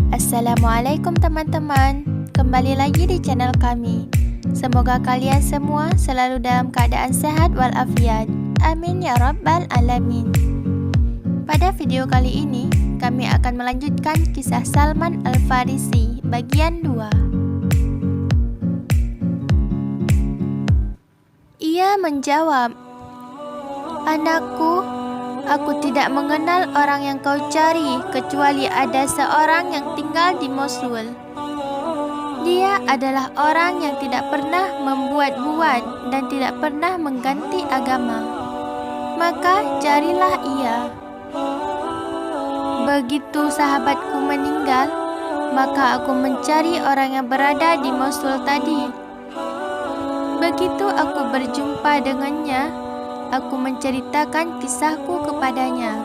Assalamualaikum teman-teman, kembali lagi di channel kami. Semoga kalian semua selalu dalam keadaan sehat walafiat. Amin ya rabbal alamin. Pada video kali ini, kami akan melanjutkan kisah Salman Al-Farisi bagian 2. Ia menjawab, "Anakku, aku tidak mengenal orang yang kau cari kecuali ada seorang yang tinggal di Mosul. Dia adalah orang yang tidak pernah membuat-buat dan tidak pernah mengganti agama. Maka carilah ia. Begitu sahabatku meninggal, maka aku mencari orang yang berada di Mosul tadi. Begitu aku berjumpa dengannya, aku menceritakan kisahku kepadanya.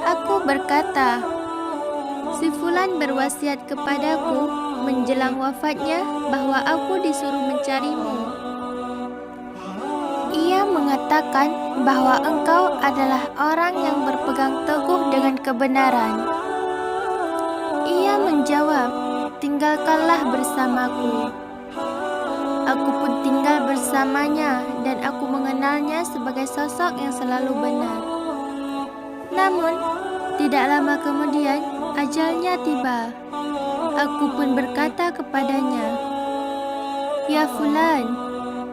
Aku berkata, si Fulan berwasiat kepadaku menjelang wafatnya bahwa aku disuruh mencarimu. Ia mengatakan bahwa engkau adalah orang yang berpegang teguh dengan kebenaran. Ia menjawab, tinggalkanlah bersamaku. Aku pun tinggal bersamanya dan aku mengenalnya sebagai sosok yang selalu benar. Namun, tidak lama kemudian, ajalnya tiba. Aku pun berkata kepadanya, Ya Fulan,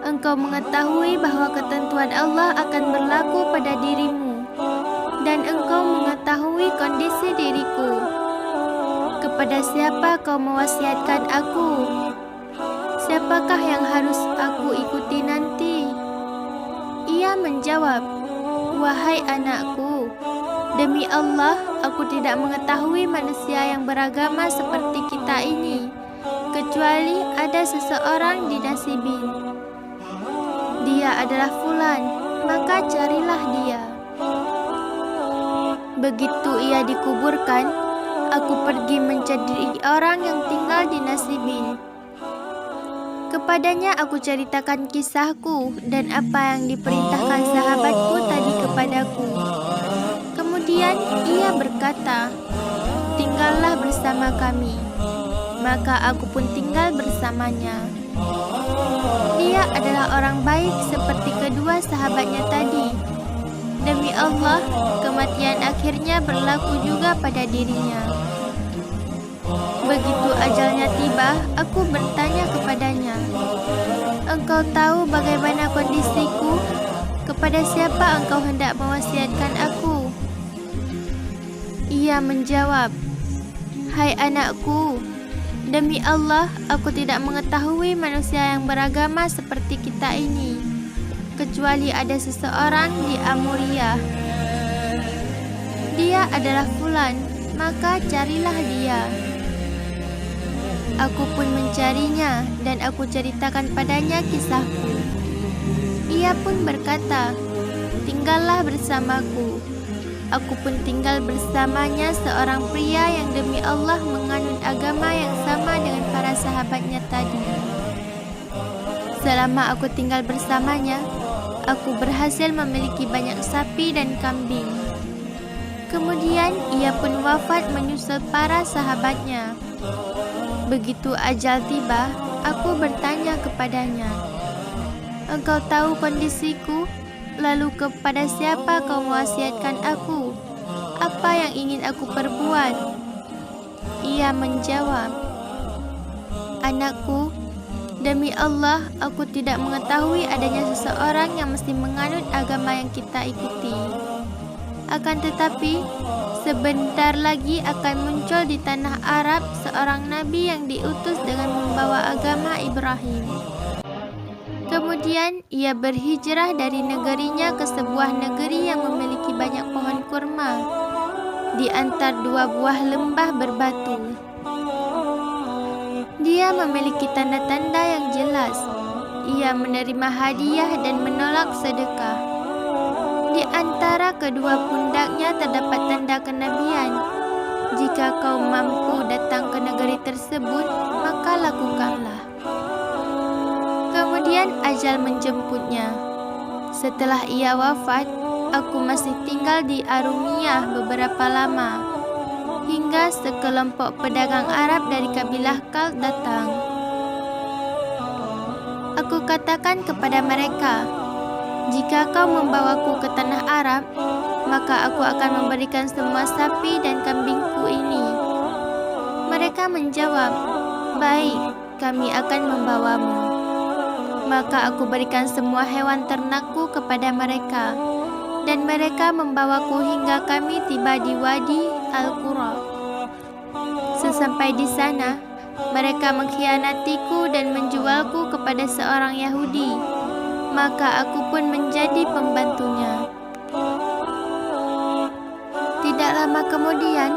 engkau mengetahui bahwa ketentuan Allah akan berlaku pada dirimu, dan engkau mengetahui kondisi diriku. Kepada siapa kau mewasiatkan aku? Siapakah yang harus aku ikuti nanti? Ia menjawab, wahai anakku, demi Allah, aku tidak mengetahui manusia yang beragama seperti kita ini, kecuali ada seseorang di Nasibin. Dia adalah Fulan, maka carilah dia. Begitu ia dikuburkan, aku pergi mencari orang yang tinggal di Nasibin. Kepadanya aku ceritakan kisahku dan apa yang diperintahkan sahabatku tadi kepadaku. Kemudian ia berkata, tinggallah bersama kami. Maka aku pun tinggal bersamanya. Dia adalah orang baik seperti kedua sahabatnya tadi. Demi Allah, kematian akhirnya berlaku juga pada dirinya. Begitu ajalnya tiba, aku bertanya kepadanya, engkau tahu bagaimana kondisiku? Kepada siapa engkau hendak mewasiatkan aku? Ia menjawab, hai anakku, demi Allah, aku tidak mengetahui manusia yang beragama seperti kita ini, kecuali ada seseorang di Amuriyah. Dia adalah Fulan, maka carilah dia. Aku pun mencarinya dan aku ceritakan padanya kisahku. Ia pun berkata, tinggallah bersamaku. Aku pun tinggal bersamanya seorang pria yang demi Allah menganut agama yang sama dengan para sahabatnya tadi. Selama aku tinggal bersamanya, aku berhasil memiliki banyak sapi dan kambing. Kemudian ia pun wafat menyusul para sahabatnya. Begitu ajal tiba, aku bertanya kepadanya, engkau tahu kondisiku? Lalu kepada siapa kau mewasiatkan aku? Apa yang ingin aku perbuat? Ia menjawab, anakku, demi Allah, aku tidak mengetahui adanya seseorang yang mesti menganut agama yang kita ikuti. Akan tetapi, sebentar lagi akan muncul di tanah Arab seorang nabi yang diutus dengan membawa agama Ibrahim. Kemudian ia berhijrah dari negerinya ke sebuah negeri yang memiliki banyak pohon kurma di antara dua buah lembah berbatu. Dia memiliki tanda-tanda yang jelas. Ia menerima hadiah dan menolak sedekah. Di antara kedua pundaknya terdapat tanda kenabian. Jika kau mampu datang ke negeri tersebut, maka lakukanlah. Kemudian ajal menjemputnya. Setelah ia wafat, aku masih tinggal di Arumiyah beberapa lama. hingga sekelompok pedagang Arab dari kabilah Kald datang. Aku katakan kepada mereka, "Jika kau membawaku ke tanah Arab, maka aku akan memberikan semua sapi dan kambingku ini." Mereka menjawab, "Baik, kami akan membawamu." Maka aku berikan semua hewan ternakku kepada mereka, dan mereka membawaku hingga kami tiba di Wadi Al-Qura. Sesampai di sana, mereka mengkhianatiku dan menjualku kepada seorang Yahudi, maka aku pun menjadi pembantunya. Tidak lama kemudian,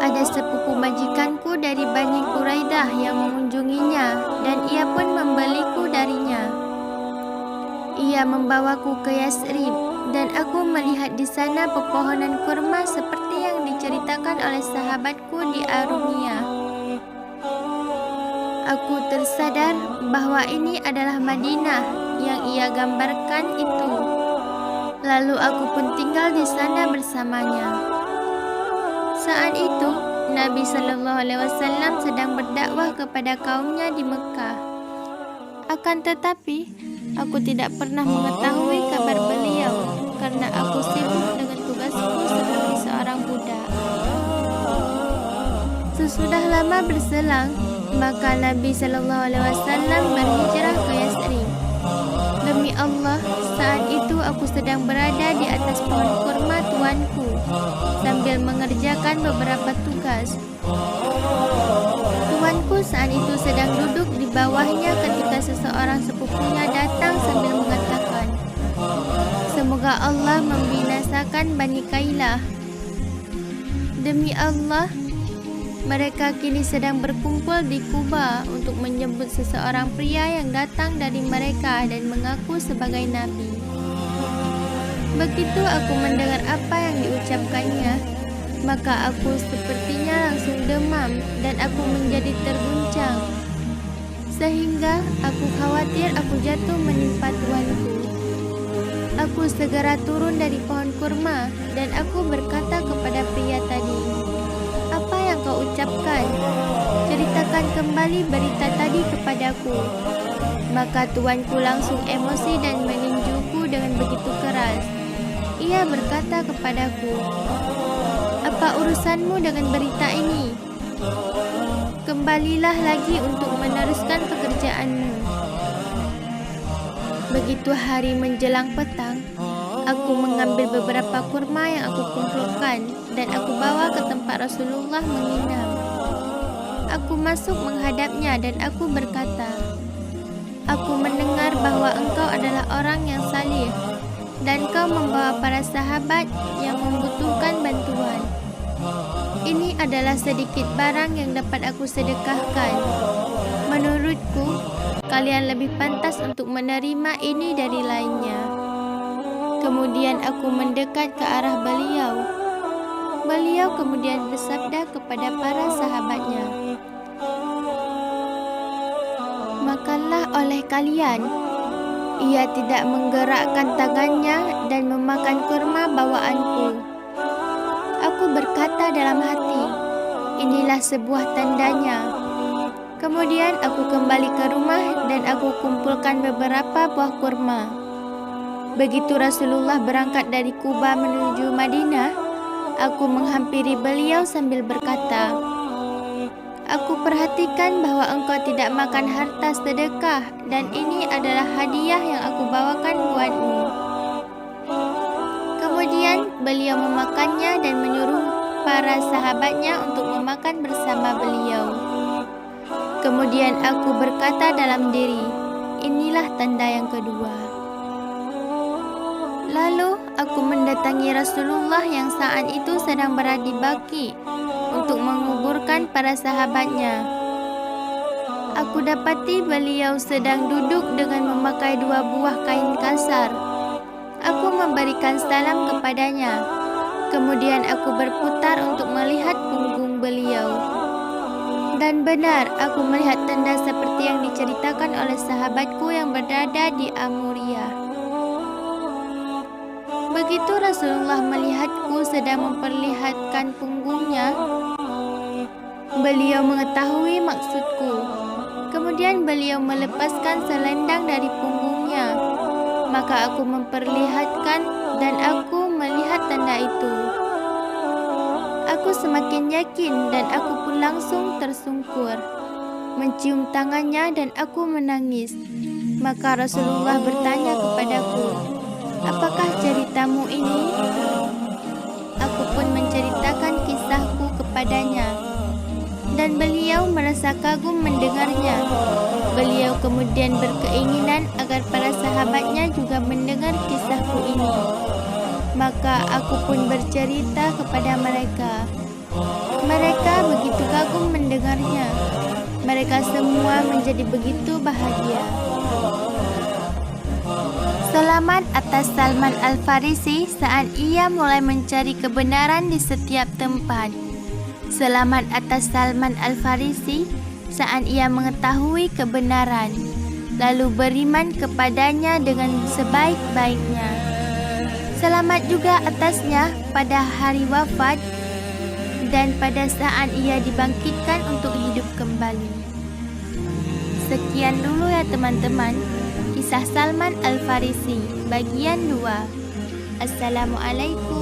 ada sepupu majikanku dari Bani Quraidah yang mengunjunginya, dan ia pun membeliku darinya. Ia membawaku ke Yasrib, dan aku melihat di sana pepohonan kurma seperti yang diceritakan oleh sahabatku di Arumia. Aku tersadar bahwa ini adalah Madinah yang ia gambarkan itu. Lalu aku pun tinggal di sana bersamanya. Saat itu, Nabi SAW sedang berdakwah kepada kaumnya di Mekah. Akan tetapi, aku tidak pernah mengetahui kabar beliau karena aku sibuk dengan tugasku sebagai seorang budak. Sesudah lama berselang, maka Nabi SAW berhijrah ke Yasrib. Demi Allah, saat itu aku sedang berada di atas pohon kurma tuanku sambil mengerjakan beberapa tugas. Tuanku saat itu sedang duduk di bawahnya ketika seseorang sepupunya datang sambil mengatakan, "Semoga Allah membinasakan Bani Kailah." Demi Allah, mereka kini sedang berkumpul di Kuba untuk menyebut seseorang pria yang datang dari mereka dan mengaku sebagai nabi. Begitu aku mendengar apa yang diucapkannya, maka aku sepertinya langsung demam dan aku menjadi terguncang, sehingga aku khawatir aku jatuh menimpa tuanku. Aku segera turun dari pohon kurma dan aku berkata kepada pria tadi, "Apa yang kau ucapkan? Ceritakan kembali berita tadi kepadaku." Maka tuanku langsung emosi dan meninjuku dengan begitu keras. Ia berkata kepadaku, "Apa urusanmu dengan berita ini? Kembalilah lagi untuk meneruskan pekerjaanmu." Begitu hari menjelang petang, aku mengambil beberapa kurma yang aku kumpulkan dan aku bawa ke tempat Rasulullah menginap. Aku masuk menghadapnya dan aku berkata, "Aku mendengar bahwa engkau adalah orang yang salih dan kau membawa para sahabat yang membutuhkan bantuan. Ini adalah sedikit barang yang dapat aku sedekahkan. Menurutku, kalian lebih pantas untuk menerima ini dari lainnya." Kemudian aku mendekat ke arah beliau. Beliau kemudian bersabda kepada para sahabatnya, "Makanlah oleh kalian." Ia tidak menggerakkan tangannya dan memakan kurma bawaanku. Aku berkata dalam hati, "Inilah sebuah tandanya." Kemudian aku kembali ke rumah dan aku kumpulkan beberapa buah kurma. Begitu Rasulullah berangkat dari Kuba menuju Madinah, aku menghampiri beliau sambil berkata, "Aku perhatikan bahwa engkau tidak makan harta sedekah dan ini adalah hadiah yang aku bawakan buatmu." Kemudian beliau memakannya dan menyuruh para sahabatnya untuk memakan bersama beliau. Kemudian aku berkata dalam diri, "Inilah tanda yang kedua." Lalu aku mendatangi Rasulullah yang saat itu sedang berada di Baqi untuk menguburkan para sahabatnya. Aku dapati beliau sedang duduk dengan memakai 2 buah kain kasar. Aku memberikan salam kepadanya. Kemudian aku berputar untuk melihat punggung beliau. Dan benar, aku melihat tanda seperti yang diceritakan oleh sahabatku yang berada di Amuriah. Begitu Rasulullah melihatku sedang memperlihatkan punggungnya, beliau mengetahui maksudku. Kemudian beliau melepaskan selendang dari punggungnya. Maka aku memperlihatkan dan aku melihat tanda itu. Aku semakin yakin dan aku pun langsung tersungkur, mencium tangannya dan aku menangis. Maka Rasulullah bertanya kepadaku, "Apakah ceritamu ini?" Aku pun menceritakan kisahku kepadanya, dan beliau merasa kagum mendengarnya. Beliau kemudian berkeinginan agar para sahabatnya juga mendengar kisahku ini. Maka aku pun bercerita kepada mereka. Mereka begitu kagum mendengarnya. Mereka semua menjadi begitu bahagia. Selamat atas Salman Al-Farisi saat ia mulai mencari kebenaran di setiap tempat. Selamat atas Salman Al-Farisi saat ia mengetahui kebenaran, lalu beriman kepadanya dengan sebaik-baiknya. Selamat juga atasnya pada hari wafat dan pada saat ia dibangkitkan untuk hidup kembali. Sekian dulu ya teman-teman, kisah Salman Al-Farisi bagian 2. Assalamualaikum.